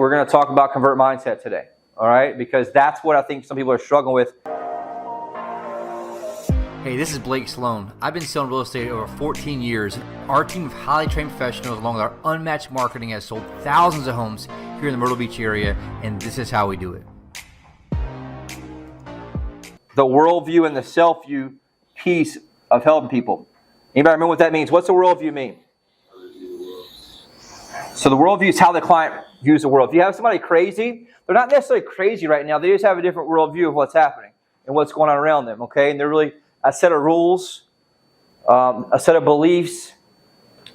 we're going to talk about convert mindset today. All right, because that's what I think some people are struggling with. Hey, this is Sloan. I've been selling real estate over 14 years. Our team of highly trained professionals, along with our unmatched marketing, has sold thousands of homes here in the Myrtle Beach area, and this is how we do it. The worldview and the self-view piece of helping people. Anybody remember what that means? What's the worldview mean? So the worldview is how the client views the world. If you have somebody crazy, they're not necessarily crazy right now. They just have a different worldview of what's happening and what's going on around them. Okay, and they're really a set of rules, a set of beliefs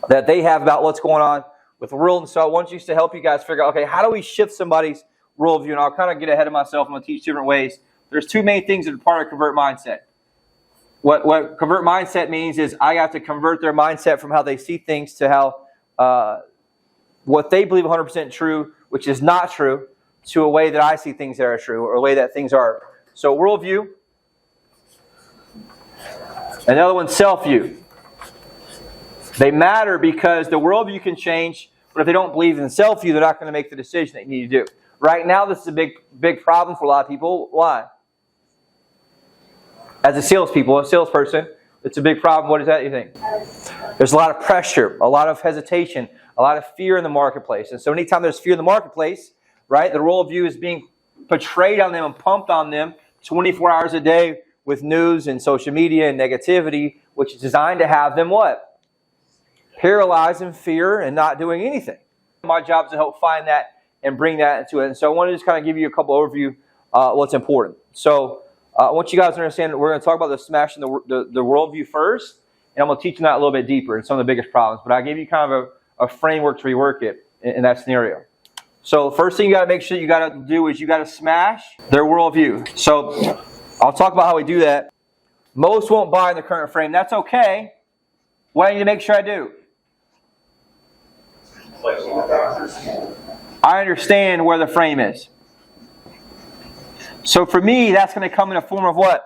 that they have about what's going on with the world. And so I want you to help you guys figure out, okay, how do we shift somebody's worldview? And I'll kind of get ahead of myself. I'm going to teach different ways. There's two main things that are part of convert mindset. What convert mindset means is I have to convert their mindset from how they see things to how what they believe 100% true, which is not true, to a way that I see things that are true, or a way that things are. So worldview. Another one, self-view. They matter because the worldview can change, but if they don't believe in self-view, they're not going to make the decision they need to do. Right now, this is a big problem for a lot of people. Why? As a salesperson, it's a big problem. What is that, you think? There's a lot of pressure, a lot of hesitation, a lot of fear in the marketplace. And so anytime there's fear in the marketplace, right, the worldview is being portrayed on them and pumped on them 24 hours a day with news and social media and negativity, which is designed to have them what? Paralyzed in fear and not doing anything. My job is to help find that and bring that into it. And so I want to just kind of give you a couple overview what's important. So I want you guys to understand that we're going to talk about the smashing the worldview first, and I'm going to teach you that a little bit deeper and some of the biggest problems. But I gave you kind of a framework to rework it in that scenario. So first thing you got to make sure you got to do is you got to smash their worldview. So I'll talk about how we do that. Most won't buy in the current frame. That's okay. What I need to make sure I do? I understand where the frame is. So for me, that's going to come in a form of what?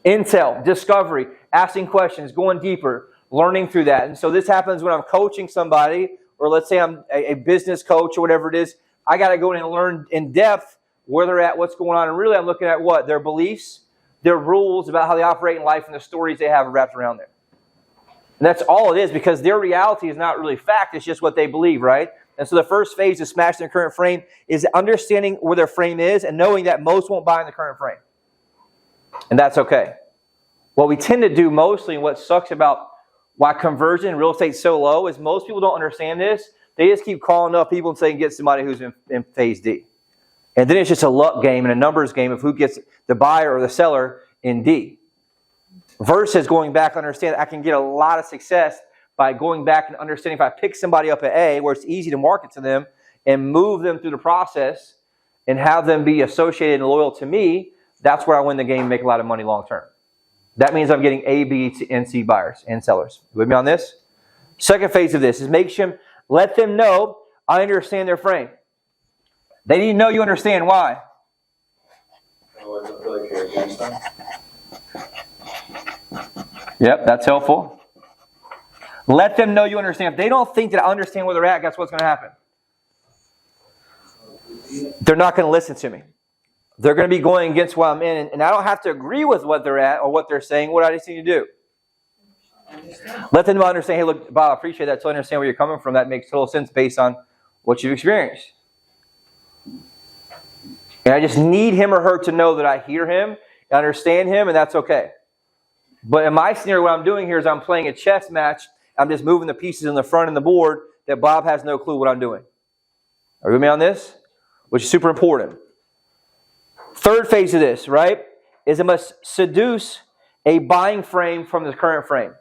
Intel, discovery, asking questions, going deeper, learning through that. And so this happens when I'm coaching somebody, or let's say I'm a business coach or whatever it is. I got to go in and learn in depth where they're at, what's going on. And really I'm looking at what? Their beliefs, their rules about how they operate in life, and the stories they have wrapped around there. And that's all it is, because their reality is not really fact. It's just what they believe, right? And so the first phase of smashing their current frame is understanding where their frame is and knowing that most won't buy in the current frame. And that's okay. What we tend to do mostly, and what sucks about why conversion in real estate is so low, is most people don't understand this. They just keep calling up people and saying, get somebody who's in phase D. And then it's just a luck game and a numbers game of who gets the buyer or the seller in D. Versus going back and understand I can get a lot of success by going back and understanding if I pick somebody up at A, where it's easy to market to them and move them through the process and have them be associated and loyal to me, that's where I win the game and make a lot of money long term. That means I'm getting A, B, and C buyers and sellers. You with me on this? Second phase of this is let them know I understand their frame. They need to know you understand. Why? Yep, that's helpful. Let them know you understand. If they don't think that I understand where they're at, guess what's going to happen? They're not going to listen to me. They're going to be going against what I'm in, and I don't have to agree with what they're at or what they're saying. What I just need to do? Let them understand, hey, look, Bob, I appreciate that. So I understand where you're coming from. That makes total sense based on what you've experienced. And I just need him or her to know that I hear him, I understand him, and that's okay. But in my scenario, what I'm doing here is I'm playing a chess match. I'm just moving the pieces in the front and the board that Bob has no clue what I'm doing. Are you with me on this? Which is super important. Third phase of this, right, is I must seduce a buying frame from the current frame.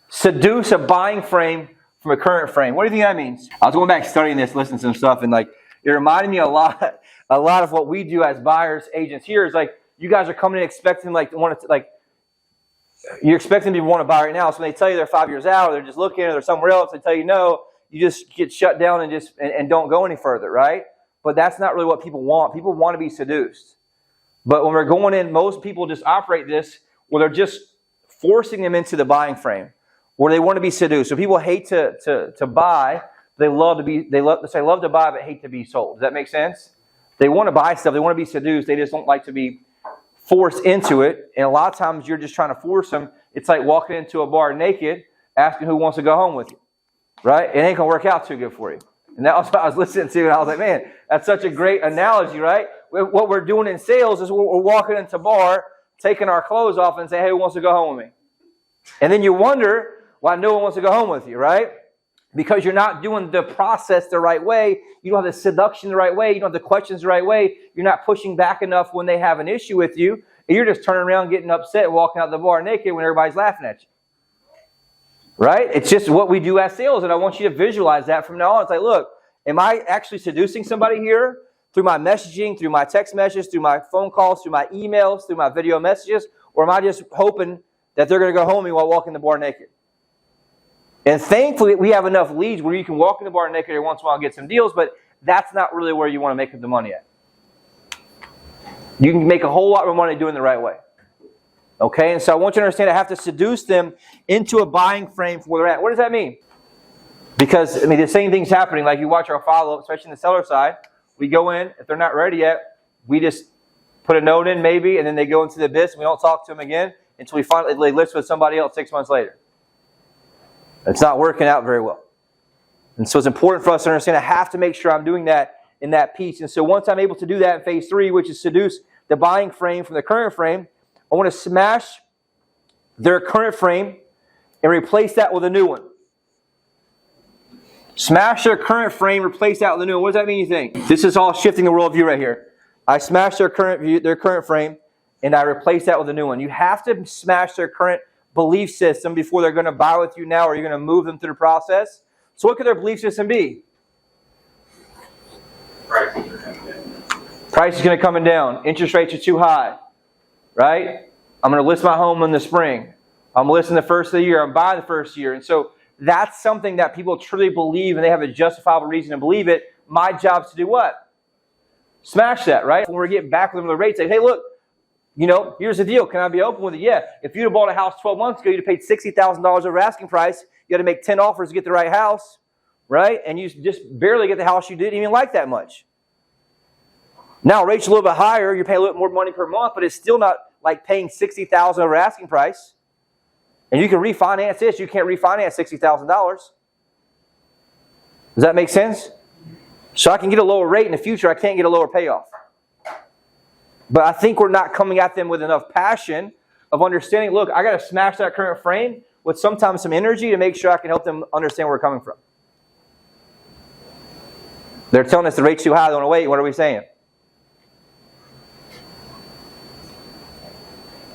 Seduce a buying frame from a current frame. What do you think that means? I was going back studying this, listening to some stuff, and like it reminded me a lot of what we do as buyers, agents here. Is like you guys are coming in expecting you're expecting people to want to buy right now. So when they tell you they're 5 years out, or they're just looking, or they're somewhere else, they tell you no, you just get shut down and don't go any further, right? But that's not really what people want. People want to be seduced. But when we're going in, most people just operate this where they're just forcing them into the buying frame, where they want to be seduced. So people hate to buy They love to buy but hate to be sold. Does that make sense? They want to buy stuff. They want to be seduced. They just don't like to be forced into it. And a lot of times you're just trying to force them. It's like walking into a bar naked, asking who wants to go home with you. Right? It ain't going to work out too good for you. And that was what I was listening to, and I was like, man, that's such a great analogy, right? What we're doing in sales is we're walking into a bar, taking our clothes off and say, hey, who wants to go home with me? And then you wonder why no one wants to go home with you, right? Because you're not doing the process the right way. You don't have the seduction the right way. You don't have the questions the right way. You're not pushing back enough when they have an issue with you. And you're just turning around, getting upset, walking out the bar naked when everybody's laughing at you. Right? It's just what we do as sales. And I want you to visualize that from now on. It's like, look, am I actually seducing somebody here through my messaging, through my text messages, through my phone calls, through my emails, through my video messages? Or am I just hoping that they're going to go home with me while walking the bar naked? And thankfully, we have enough leads where you can walk in the bar naked every once in a while and get some deals, but that's not really where you want to make the money at. You can make a whole lot more money doing it the right way. Okay, and so I want you to understand I have to seduce them into a buying frame for where they're at. What does that mean? Because, I mean, the same thing's happening. Like you watch our follow-up, especially in the seller side. We go in, if they're not ready yet, we just put a note in maybe, and then they go into the abyss, and we don't talk to them again until we finally list with somebody else 6 months later. It's not working out very well. And so it's important for us to understand I have to make sure I'm doing that in that piece. And so once I'm able to do that in phase 3, which is seduce the buying frame from the current frame, I want to smash their current frame and replace that with a new one. Smash their current frame, replace that with a new one. What does that mean, you think? This is all shifting the worldview right here. I smash their current frame, and I replace that with a new one. You have to smash their current belief system before they're going to buy with you now, or you're going to move them through the process. So what could their belief system be? Price is going to come down. Interest rates are too high. Right? I'm going to list my home in the spring. I'm listing the first of the year. I'm buying the first year. And so that's something that people truly believe, and they have a justifiable reason to believe it. My job is to do what? Smash that, right? When we're getting back with them with the rate, say, hey, look, you know, here's the deal. Can I be open with it? Yeah. If you'd have bought a house 12 months ago, you'd have paid $60,000 over asking price. You had to make 10 offers to get the right house, right? And you just barely get the house you didn't even like that much. Now, rates a little bit higher. You're paying a little bit more money per month, but it's still not like paying $60,000 over asking price. And you can refinance this. You can't refinance $60,000. Does that make sense? So I can get a lower rate in the future. I can't get a lower payoff. But I think we're not coming at them with enough passion of understanding, look, I got to smash that current frame with sometimes some energy to make sure I can help them understand where we're coming from. They're telling us the rate's too high. They want to wait. What are we saying?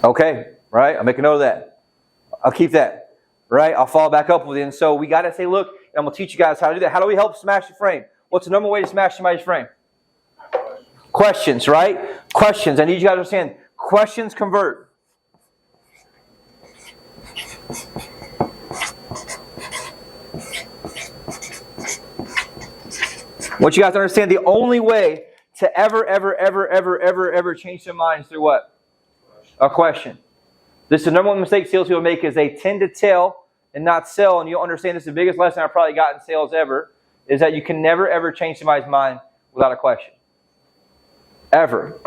Okay, right? I'll make a note of that. I'll keep that, right? I'll follow back up with it. And so we got to say, look, and I'm going to teach you guys how to do that. How do we help smash the frame? What's the number one way to smash somebody's frame? Questions, right? Questions. I need you guys to understand. Questions convert. I want you guys to understand the only way to ever change their minds through what? A question. This is the number one mistake salespeople make is they tend to tell and not sell. And you'll understand this is the biggest lesson I've probably got in sales ever, is that you can never ever change somebody's mind without a question. Ever.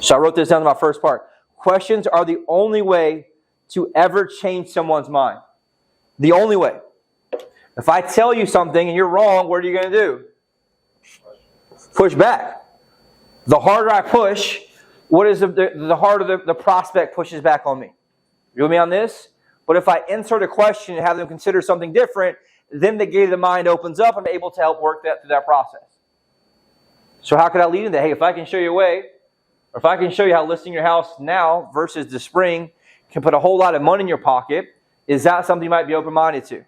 So I wrote this down in my first part. Questions are the only way to ever change someone's mind. The only way. If I tell you something and you're wrong, what are you going to do? Push back. The harder I push, what is the harder the prospect pushes back on me. You with me on this? But if I insert a question and have them consider something different, then the gate of the mind opens up and I'm able to help work that through that process. So how could I lead into that? Hey, if I can show you a way, or if I can show you how listing your house now versus the spring can put a whole lot of money in your pocket, is that something you might be open-minded to?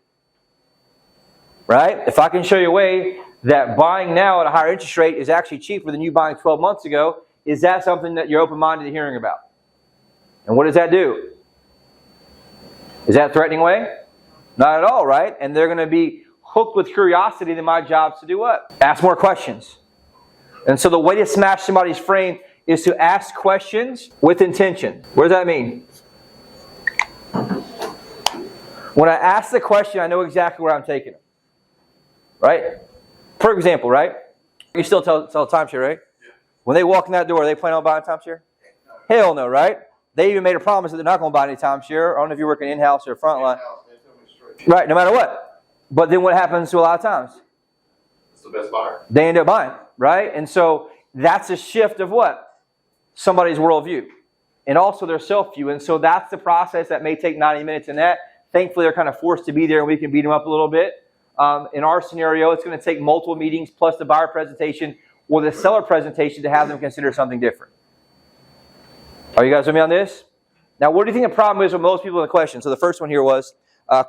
Right? If I can show you a way that buying now at a higher interest rate is actually cheaper than you buying 12 months ago, is that something that you're open-minded to hearing about? And what does that do? Is that a threatening way? Not at all, right? And they're going to be hooked with curiosity, then my job is to do what? Ask more questions. And so the way to smash somebody's frame is to ask questions with intention. What does that mean? When I ask the question, I know exactly where I'm taking it. right? For example, right? You still sell timeshare, right? Yeah. When they walk in that door, are they planning on buying timeshare? Hell no, right? They even made a promise that they're not going to buy any timeshare. I don't know if you're working in-house or frontline. Right, no matter what. But then what happens to a lot of times? It's the best buyer. They end up buying, right? And so that's a shift of what? Somebody's worldview. And also their self-view. And so that's the process that may take 90 minutes in that. Thankfully, they're kind of forced to be there and we can beat them up a little bit. In our scenario, it's going to take multiple meetings plus the buyer presentation or the seller presentation to have them consider something different. Are you guys with me on this? Now, what do you think the problem is with most people in the question? So the first one here was,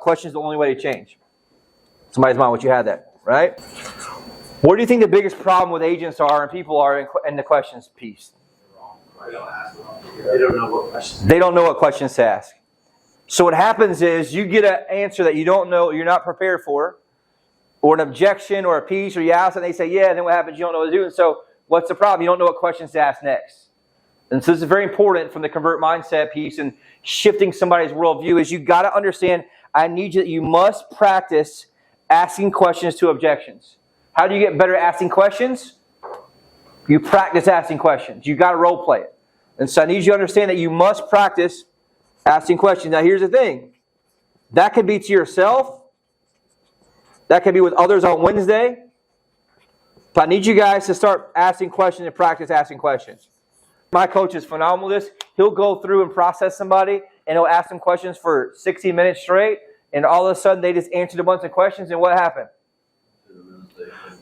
question is the only way to change. Somebody's mind, what you had that, right? What do you think the biggest problem with agents are and people are in the questions piece? They don't know what questions. They don't know what questions to ask. So what happens is you get an answer that you don't know, you're not prepared for, or an objection or a piece, or you ask and they say, yeah, and then what happens? You don't know what to do. And so what's the problem? You don't know what questions to ask next. And so this is very important from the convert mindset piece and shifting somebody's worldview is you got to understand, you must practice asking questions to objections. How do you get better at asking questions? You practice asking questions. You got to role play it. And so I need you to understand that you must practice asking questions. Now here's the thing. That could be to yourself. That could be with others on Wednesday. But I need you guys to start asking questions and practice asking questions. My coach is phenomenal at this. He'll go through and process somebody and he'll ask them questions for 60 minutes straight. And all of a sudden they just answered a bunch of questions and what happened?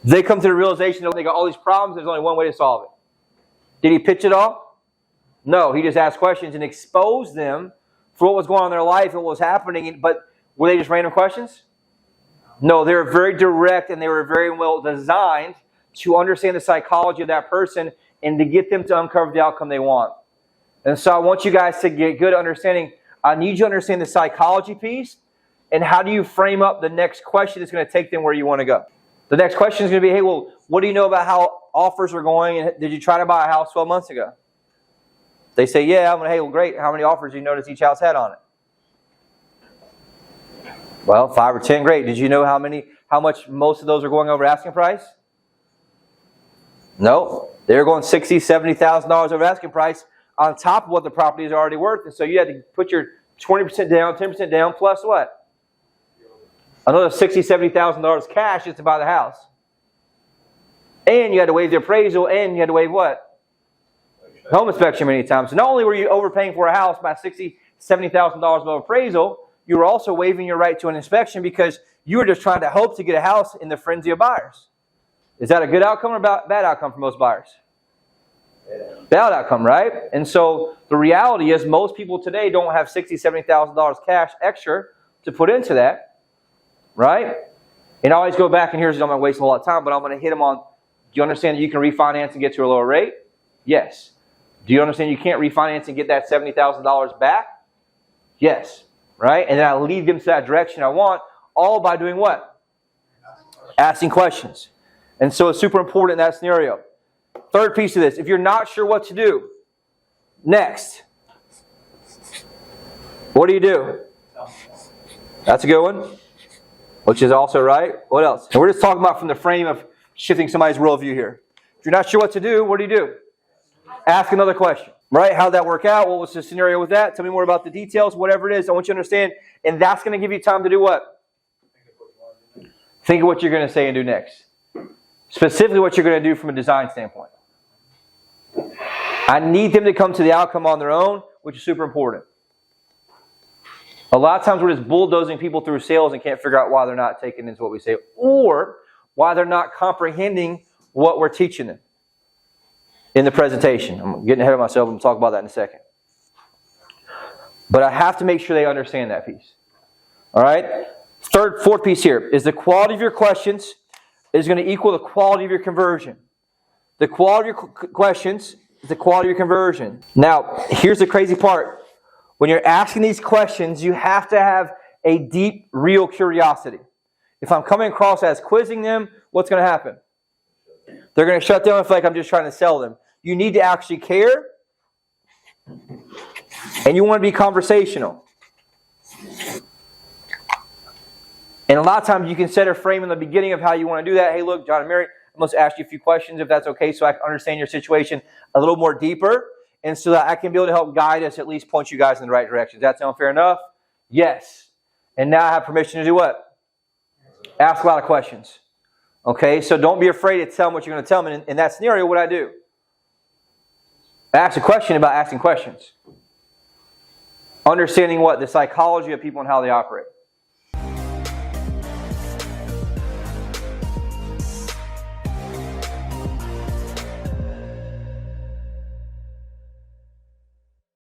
They come to the realization that they got all these problems. There's only one way to solve it. Did he pitch it all? No, he just asked questions and exposed them for what was going on in their life and what was happening. But were they just random questions? No, they were very direct and they were very well designed to understand the psychology of that person and to get them to uncover the outcome they want. And so I want you guys to get good at understanding. I need you to understand the psychology piece and how do you frame up the next question that's going to take them where you want to go. The next question is going to be, hey, well, what do you know about how offers are going? And did you try to buy a house 12 months ago? They say, yeah. I'm going, hey, well, great. How many offers do you notice each house had on it? Well, 5 or 10, great. Did you know how much most of those are going over asking price? No. They're going $60,000, $70,000 over asking price on top of what the property is already worth. And so you had to put your 20% down, 10% down, plus what? Another $60,000, $70,000 cash just to buy the house. And you had to waive the appraisal, and you had to waive what? Home inspection many times. So not only were you overpaying for a house by $60,000, $70,000 of appraisal, you were also waiving your right to an inspection because you were just trying to hope to get a house in the frenzy of buyers. Is that a good outcome or bad outcome for most buyers? Bad outcome, right? And so the reality is most people today don't have $60,000, $70,000 cash extra to put into that. Right? And I always go back, and here's, I'm not wasting a lot of time, but I'm going to hit them on, do you understand that you can refinance and get to a lower rate? Yes. Do you understand you can't refinance and get that $70,000 back? Yes. Right? And then I lead them to that direction I want, all by doing what? Asking questions. And so it's super important in that scenario. Third piece of this, if you're not sure what to do, next. What do? That's a good one. Which is also right. What else? And we're just talking about from the frame of shifting somebody's worldview here. If you're not sure what to do, what do? Ask another question. Right? How'd that work out? What was the scenario with that? Tell me more about the details. Whatever it is, I want you to understand. And that's going to give you time to do what? Think of what you're going to say and do next. Specifically what you're going to do from a design standpoint. I need them to come to the outcome on their own, which is super important. A lot of times we're just bulldozing people through sales and can't figure out why they're not taking into what we say or why they're not comprehending what we're teaching them in the presentation. I'm getting ahead of myself. I'm going to talk about that in a second. But I have to make sure they understand that piece. All right? Fourth piece here is the quality of your questions is going to equal the quality of your conversion. The quality of your questions is the quality of your conversion. Now, here's the crazy part. When you're asking these questions, you have to have a deep, real curiosity. If I'm coming across as quizzing them, what's going to happen? They're going to shut down and feel like I'm just trying to sell them. You need to actually care, and you want to be conversational. And a lot of times you can set a frame in the beginning of how you want to do that. Hey, look, John and Mary, I'm going to ask you a few questions if that's okay, so I can understand your situation a little more deeper, and so that I can be able to help guide us, at least point you guys in the right direction. Does that sound fair enough? Yes. And now I have permission to do what? Ask a lot of questions. Okay, so don't be afraid to tell them what you're going to tell them. In that scenario, what I do? I ask a question about asking questions. Understanding what? The psychology of people and how they operate.